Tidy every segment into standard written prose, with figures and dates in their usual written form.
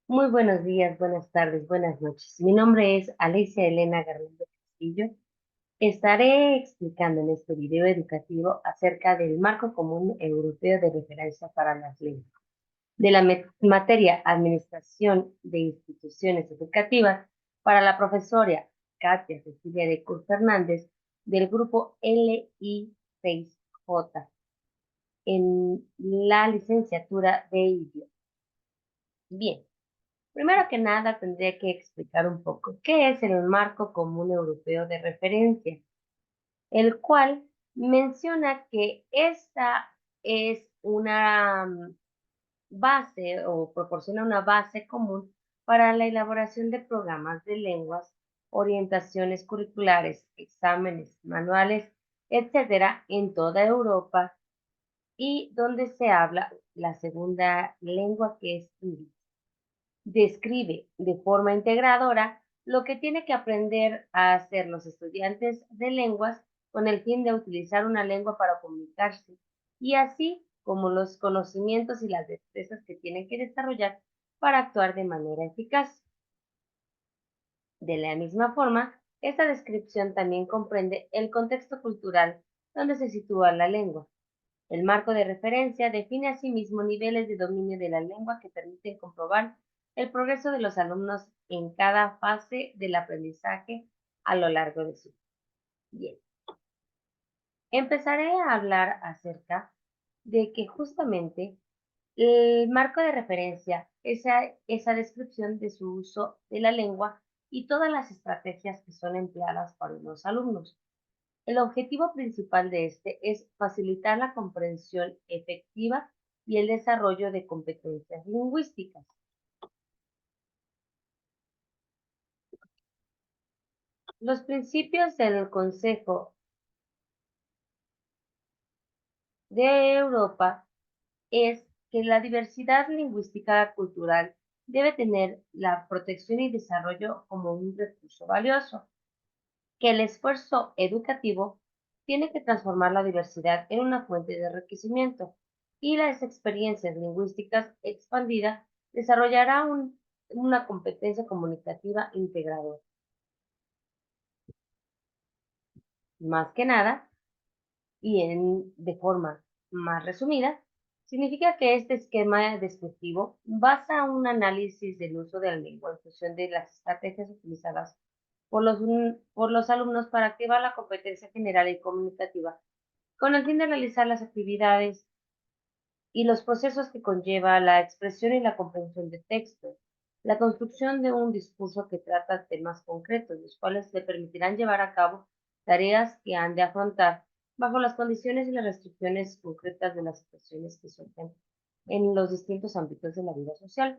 Muy buenos días, buenas tardes, buenas noches. Mi nombre es Alicia Elena Garland Castillo. Estaré explicando en este video educativo acerca del marco común europeo de referencia para las lenguas, de la materia Administración de Instituciones Educativas para la profesora Katia Cecilia de Cur Fernández del grupo LI6J en la licenciatura de idioma. Bien. Primero que nada, tendría que explicar un poco qué es el Marco Común Europeo de Referencia, el cual menciona que esta es una base o proporciona una base común para la elaboración de programas de lenguas, orientaciones curriculares, exámenes, manuales, etcétera, en toda Europa y donde se habla la segunda lengua que es inglés. Describe de forma integradora lo que tiene que aprender a hacer los estudiantes de lenguas con el fin de utilizar una lengua para comunicarse y así como los conocimientos y las destrezas que tienen que desarrollar para actuar de manera eficaz. De la misma forma, esta descripción también comprende el contexto cultural donde se sitúa la lengua. El marco de referencia define asimismo niveles de dominio de la lengua que permiten comprobar el progreso de los alumnos en cada fase del aprendizaje a lo largo de su vida. Bien, empezaré a hablar acerca de que justamente el marco de referencia, esa descripción de su uso de la lengua y todas las estrategias que son empleadas para los alumnos. El objetivo principal de este es facilitar la comprensión efectiva y el desarrollo de competencias lingüísticas. Los principios del Consejo de Europa es que la diversidad lingüística cultural debe tener la protección y desarrollo como un recurso valioso, que el esfuerzo educativo tiene que transformar la diversidad en una fuente de enriquecimiento y las experiencias lingüísticas expandidas desarrollará una competencia comunicativa integradora. Más que nada, de forma más resumida, significa que este esquema descriptivo basa un análisis del uso de la lengua en función de las estrategias utilizadas por los alumnos para activar la competencia general y comunicativa con el fin de realizar las actividades y los procesos que conlleva la expresión y la comprensión de textos, la construcción de un discurso que trata temas concretos, los cuales le permitirán llevar a cabo tareas que han de afrontar bajo las condiciones y las restricciones concretas de las situaciones que surgen en los distintos ámbitos de la vida social.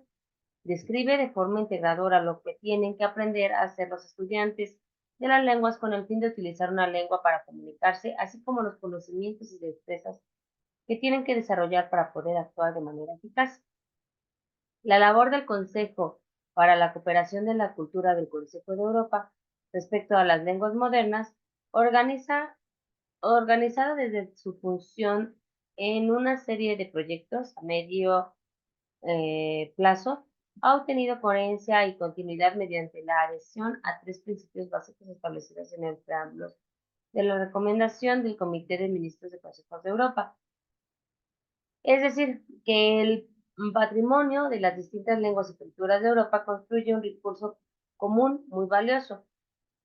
Describe de forma integradora lo que tienen que aprender a hacer los estudiantes de las lenguas con el fin de utilizar una lengua para comunicarse, así como los conocimientos y destrezas que tienen que desarrollar para poder actuar de manera eficaz. La labor del Consejo para la Cooperación de la Cultura del Consejo de Europa respecto a las lenguas modernas, organizada desde su función en una serie de proyectos a medio plazo, ha obtenido coherencia y continuidad mediante la adhesión a tres principios básicos establecidos en el preámbulo de la recomendación del Comité de Ministros de Consejos de Europa. Es decir, que el patrimonio de las distintas lenguas y culturas de Europa construye un recurso común muy valioso.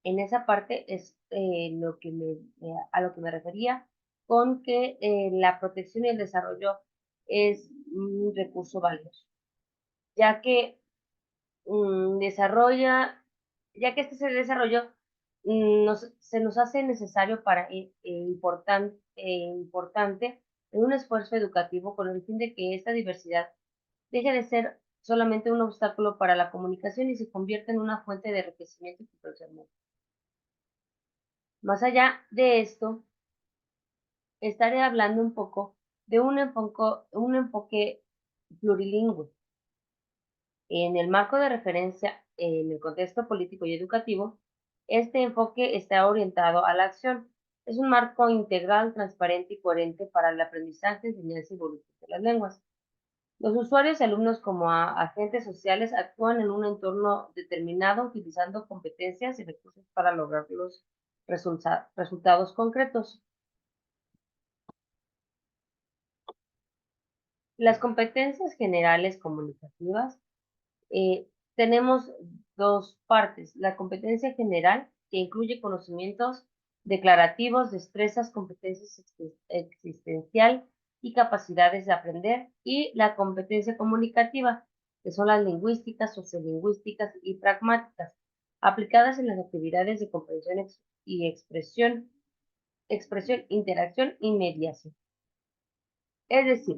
En esa parte es a lo que me refería con que la protección y el desarrollo es un recurso valioso, ya que desarrolla, ya que este se desarrolló, se nos hace necesario importante en un esfuerzo educativo con el fin de que esta diversidad deje de ser solamente un obstáculo para la comunicación y se convierta en una fuente de enriquecimiento y profesional. Más allá de esto, estaré hablando un poco de un enfoque plurilingüe. En el marco de referencia, en el contexto político y educativo, este enfoque está orientado a la acción. Es un marco integral, transparente y coherente para el aprendizaje, enseñanza y evolución de las lenguas. Los usuarios y alumnos como agentes sociales actúan en un entorno determinado utilizando competencias y recursos para lograr los resultados concretos. Las competencias generales comunicativas, eh, tenemos dos partes. La competencia general, que incluye conocimientos declarativos, destrezas, competencias existencial y capacidades de aprender, y la competencia comunicativa, que son las lingüísticas, sociolingüísticas y pragmáticas, aplicadas en las actividades de comprensión y expresión, interacción y mediación. Es decir,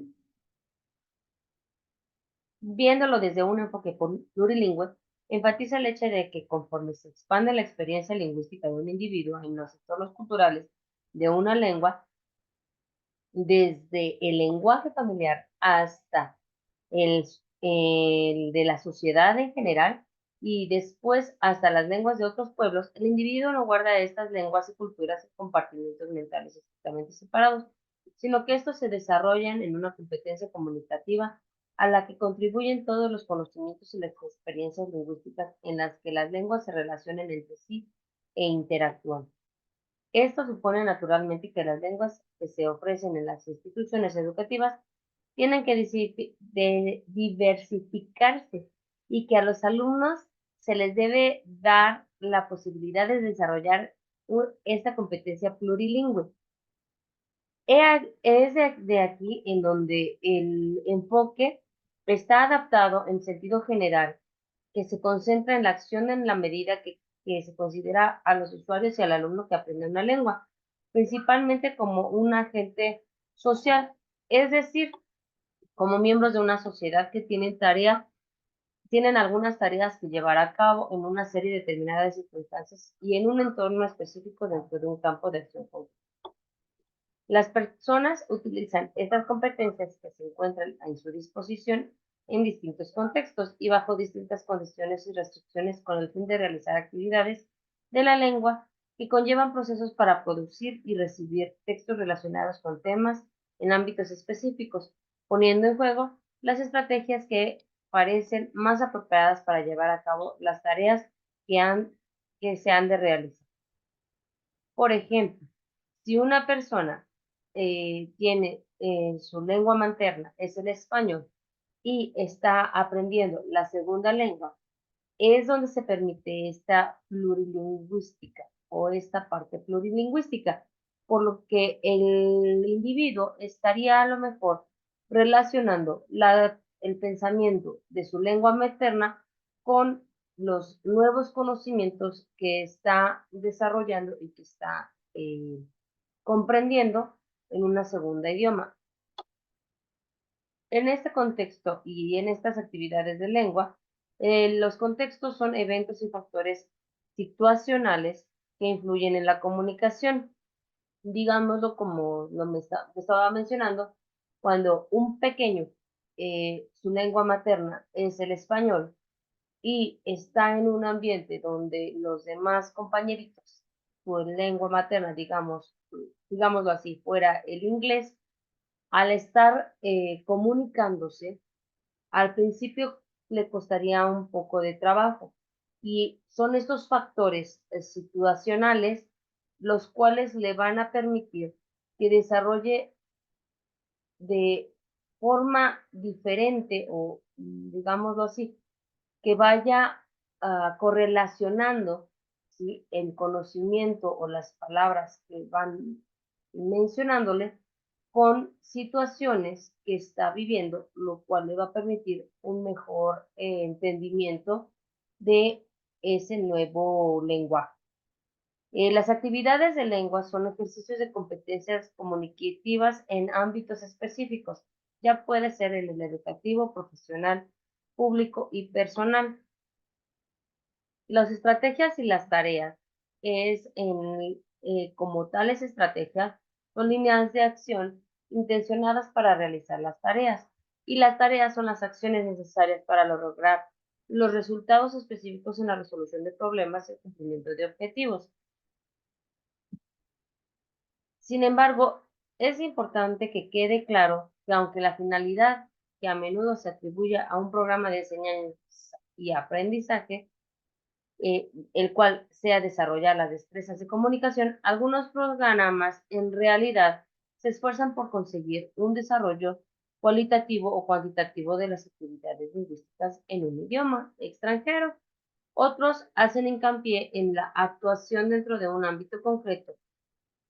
viéndolo desde un enfoque plurilingüe, enfatiza el hecho de que conforme se expande la experiencia lingüística de un individuo en los entornos culturales de una lengua, desde el lenguaje familiar hasta el, el de la sociedad en general y después hasta las lenguas de otros pueblos, el individuo no guarda estas lenguas y culturas en compartimentos mentales estrictamente separados, sino que estos se desarrollan en una competencia comunicativa a la que contribuyen todos los conocimientos y las experiencias lingüísticas en las que las lenguas se relacionan entre sí e interactúan. Esto supone naturalmente que las lenguas que se ofrecen en las instituciones educativas tienen que diversificarse y que a los alumnos se les debe dar la posibilidad de desarrollar esta competencia plurilingüe. Es de aquí en donde el enfoque está adaptado en sentido general, que se concentra en la acción en la medida que se considera a los usuarios y al alumno que aprende una lengua, principalmente como un agente social, es decir, como miembros de una sociedad que tienen algunas tareas que llevar a cabo en una serie determinada de circunstancias y en un entorno específico dentro de un campo de acción concreto. Las personas utilizan estas competencias que se encuentran en su disposición en distintos contextos y bajo distintas condiciones y restricciones con el fin de realizar actividades de la lengua que conllevan procesos para producir y recibir textos relacionados con temas en ámbitos específicos, poniendo en juego las estrategias que parecen más apropiadas para llevar a cabo las tareas que se han de realizar. Por ejemplo, si una persona tiene su lengua materna, es el español, y está aprendiendo la segunda lengua, es donde se permite esta plurilingüística o esta parte plurilingüística, por lo que el individuo estaría a lo mejor relacionando el pensamiento de su lengua materna con los nuevos conocimientos que está desarrollando y que está comprendiendo en una segunda idioma. En este contexto y en estas actividades de lengua, los contextos son eventos y factores situacionales que influyen en la comunicación. Digámoslo como me estaba mencionando, cuando un pequeño, su lengua materna es el español y está en un ambiente donde los demás compañeritos, su lengua materna, digámoslo así, fuera el inglés, al estar comunicándose, al principio le costaría un poco de trabajo y son estos factores situacionales los cuales le van a permitir que desarrolle de forma diferente o digámoslo así, que vaya correlacionando, ¿sí?, el conocimiento o las palabras que van mencionándole con situaciones que está viviendo, lo cual le va a permitir un mejor entendimiento de ese nuevo lenguaje. Las actividades de lengua son ejercicios de competencias comunicativas en ámbitos específicos. Ya puede ser en el educativo, profesional, público y personal. Las estrategias y las tareas como tales estrategias son líneas de acción intencionadas para realizar las tareas y las tareas son las acciones necesarias para lograr los resultados específicos en la resolución de problemas y el cumplimiento de objetivos. Sin embargo, es importante que quede claro que aunque la finalidad que a menudo se atribuye a un programa de enseñanza y aprendizaje, el cual sea desarrollar las destrezas de comunicación, algunos programas en realidad se esfuerzan por conseguir un desarrollo cualitativo o cuantitativo de las actividades lingüísticas en un idioma extranjero. Otros hacen hincapié en la actuación dentro de un ámbito concreto.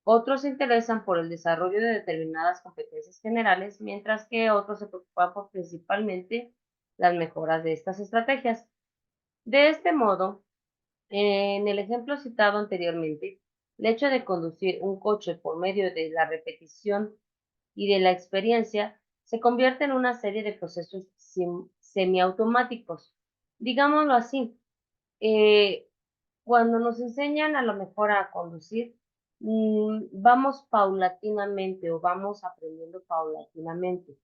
Otros se interesan por el desarrollo de determinadas competencias generales, mientras que otros se preocupan por principalmente las mejoras de estas estrategias. De este modo, en el ejemplo citado anteriormente, el hecho de conducir un coche por medio de la repetición y de la experiencia se convierte en una serie de procesos semiautomáticos. Digámoslo así, eh, cuando nos enseñan a lo mejor a conducir, vamos paulatinamente o vamos aprendiendo paulatinamente.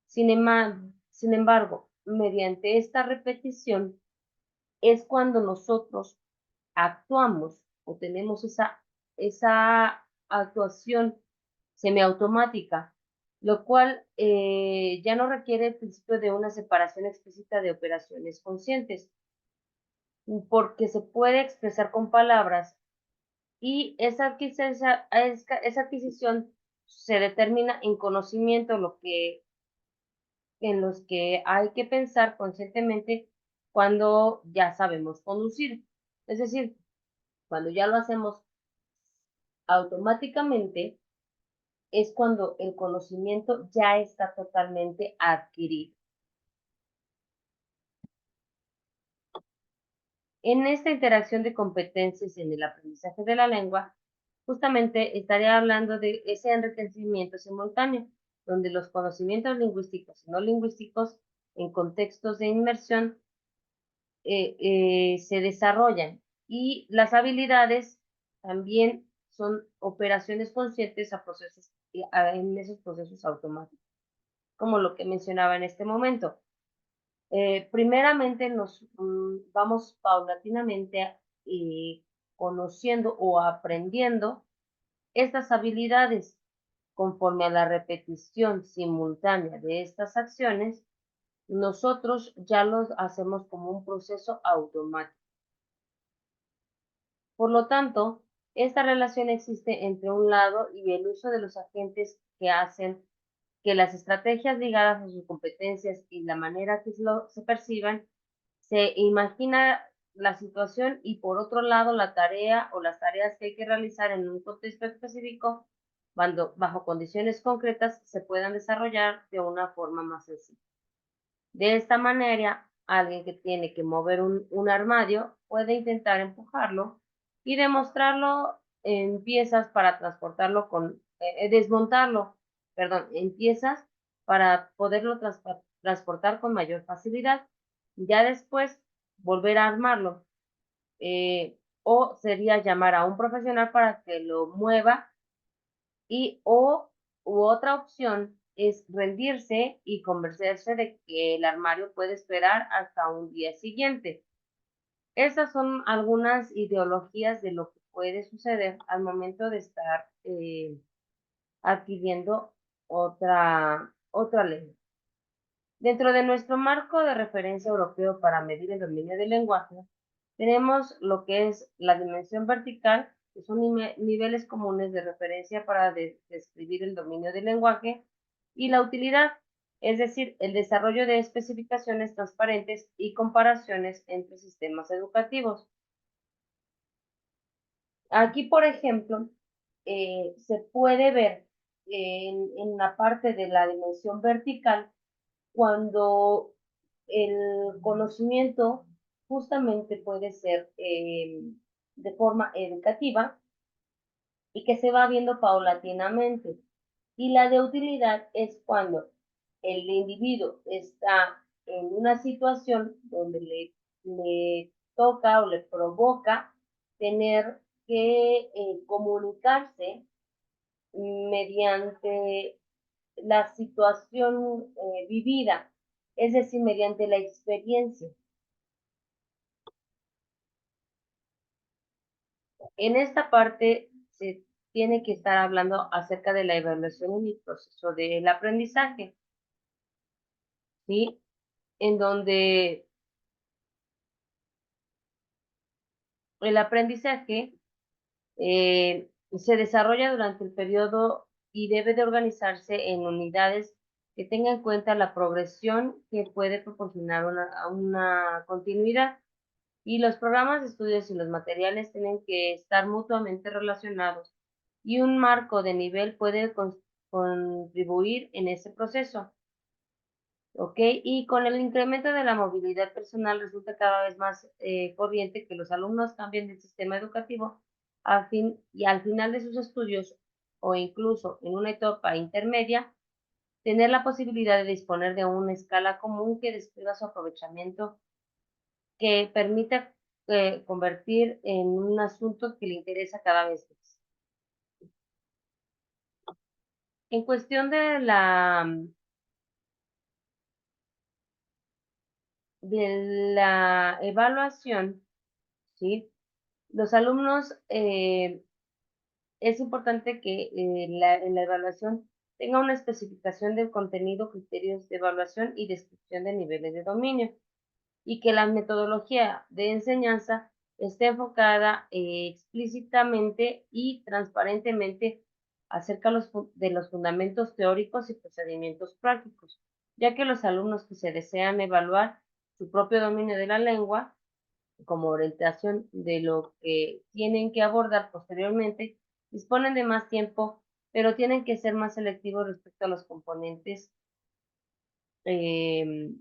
Sin embargo, mediante esta repetición es cuando nosotros actuamos o tenemos esa actuación semiautomática, lo cual ya no requiere el principio de una separación explícita de operaciones conscientes, porque se puede expresar con palabras y esa adquisición se determina en conocimiento, en los que hay que pensar conscientemente cuando ya sabemos conducir. Es decir, cuando ya lo hacemos automáticamente, es cuando el conocimiento ya está totalmente adquirido. En esta interacción de competencias en el aprendizaje de la lengua, justamente estaría hablando de ese enriquecimiento simultáneo, donde los conocimientos lingüísticos y no lingüísticos en contextos de inmersión se desarrollan y las habilidades también son operaciones conscientes en esos procesos automáticos, como lo que mencionaba en este momento. Primeramente nos vamos paulatinamente conociendo o aprendiendo estas habilidades conforme a la repetición simultánea de estas acciones, nosotros ya los hacemos como un proceso automático. Por lo tanto, esta relación existe entre un lado y el uso de los agentes que hacen que las estrategias ligadas a sus competencias y la manera que se perciban, se imagina la situación y por otro lado la tarea o las tareas que hay que realizar en un contexto específico, cuando bajo condiciones concretas se puedan desarrollar de una forma más sencilla. De esta manera, alguien que tiene que mover un armario puede intentar empujarlo y demostrarlo en piezas para desmontarlo, perdón, en piezas para poderlo transportar con mayor facilidad. Ya después, volver a armarlo. O sería llamar a un profesional para que lo mueva u otra opción es rendirse y convencerse de que el armario puede esperar hasta un día siguiente. Esas son algunas ideologías de lo que puede suceder al momento de estar adquiriendo otra ley. Dentro de nuestro marco de referencia europeo para medir el dominio del lenguaje, tenemos lo que es la dimensión vertical, que son niveles comunes de referencia para describir el dominio del lenguaje, y la utilidad, es decir, el desarrollo de especificaciones transparentes y comparaciones entre sistemas educativos. Aquí, por ejemplo, se puede ver en la parte de la dimensión vertical cuando el conocimiento justamente puede ser de forma educativa y que se va viendo paulatinamente. Y la de utilidad es cuando el individuo está en una situación donde le toca o le provoca tener que comunicarse mediante la situación vivida, es decir, mediante la experiencia. En esta parte se tiene que estar hablando acerca de la evaluación en el proceso del aprendizaje. ¿sí? En donde el aprendizaje se desarrolla durante el periodo y debe de organizarse en unidades que tengan en cuenta la progresión que puede proporcionar una continuidad. Y los programas de estudios y los materiales tienen que estar mutuamente relacionados y un marco de nivel puede contribuir en ese proceso. ¿Ok? Y con el incremento de la movilidad personal resulta cada vez más corriente que los alumnos cambien de sistema educativo y al final de sus estudios o incluso en una etapa intermedia, tener la posibilidad de disponer de una escala común que describa su aprovechamiento, que permita convertir en un asunto que le interesa cada vez más. En cuestión de la evaluación, ¿sí? Los alumnos, es importante que en la evaluación tenga una especificación del contenido, criterios de evaluación y descripción de niveles de dominio, y que la metodología de enseñanza esté enfocada explícitamente y transparentemente acerca de los fundamentos teóricos y procedimientos prácticos, ya que los alumnos que se desean evaluar su propio dominio de la lengua como orientación de lo que tienen que abordar posteriormente, disponen de más tiempo, pero tienen que ser más selectivos respecto a los componentes eh,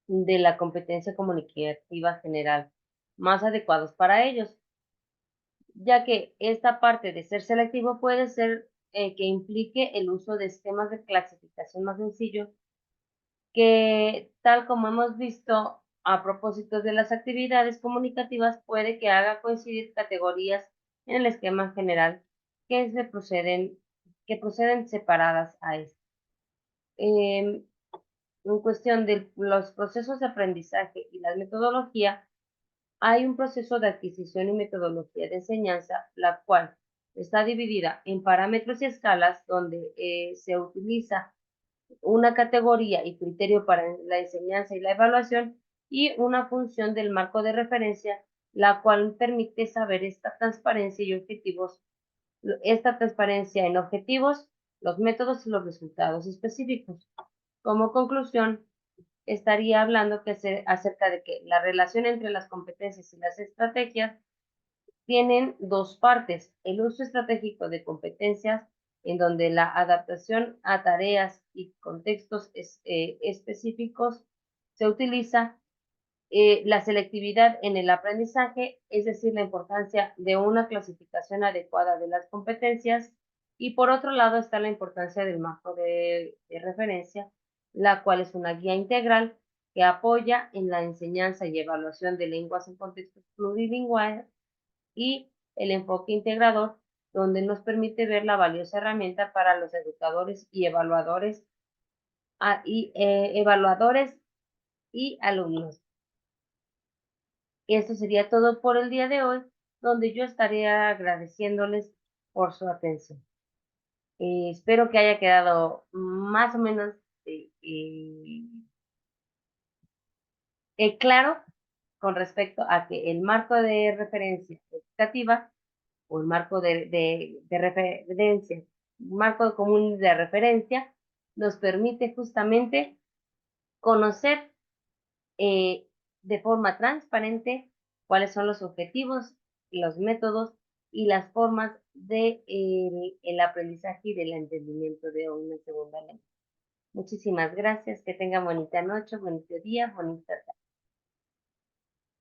de la competencia comunicativa general más adecuados para ellos, ya que esta parte de ser selectivo puede ser que implique el uso de esquemas de clasificación más sencillos que, tal como hemos visto a propósito de las actividades comunicativas, puede que haga coincidir categorías en el esquema general que que proceden separadas a esto. En cuestión de los procesos de aprendizaje y la metodología, hay un proceso de adquisición y metodología de enseñanza, la cual está dividida en parámetros y escalas, donde se utiliza una categoría y criterio para la enseñanza y la evaluación y una función del marco de referencia, la cual permite saber esta transparencia en objetivos, los métodos y los resultados específicos. Como conclusión, estaría hablando acerca de que la relación entre las competencias y las estrategias tienen dos partes: el uso estratégico de competencias, en donde la adaptación a tareas y contextos específicos se utiliza, la selectividad en el aprendizaje, es decir, la importancia de una clasificación adecuada de las competencias, y por otro lado está la importancia del marco de referencia, la cual es una guía integral que apoya en la enseñanza y evaluación de lenguas en contextos plurilingües, y el enfoque integrador, donde nos permite ver la valiosa herramienta para los educadores y evaluadores y alumnos. Esto sería todo por el día de hoy, donde yo estaré agradeciéndoles por su atención. Espero que haya quedado más o menos eh, eh, claro con respecto a que el marco de referencia educativa o el marco de referencia, un marco común de referencia, nos permite justamente conocer de forma transparente cuáles son los objetivos, los métodos y las formas de el aprendizaje y del entendimiento de una segunda lengua. Muchísimas gracias, que tengan bonita noche, bonito día, bonita tarde.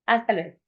Hasta luego.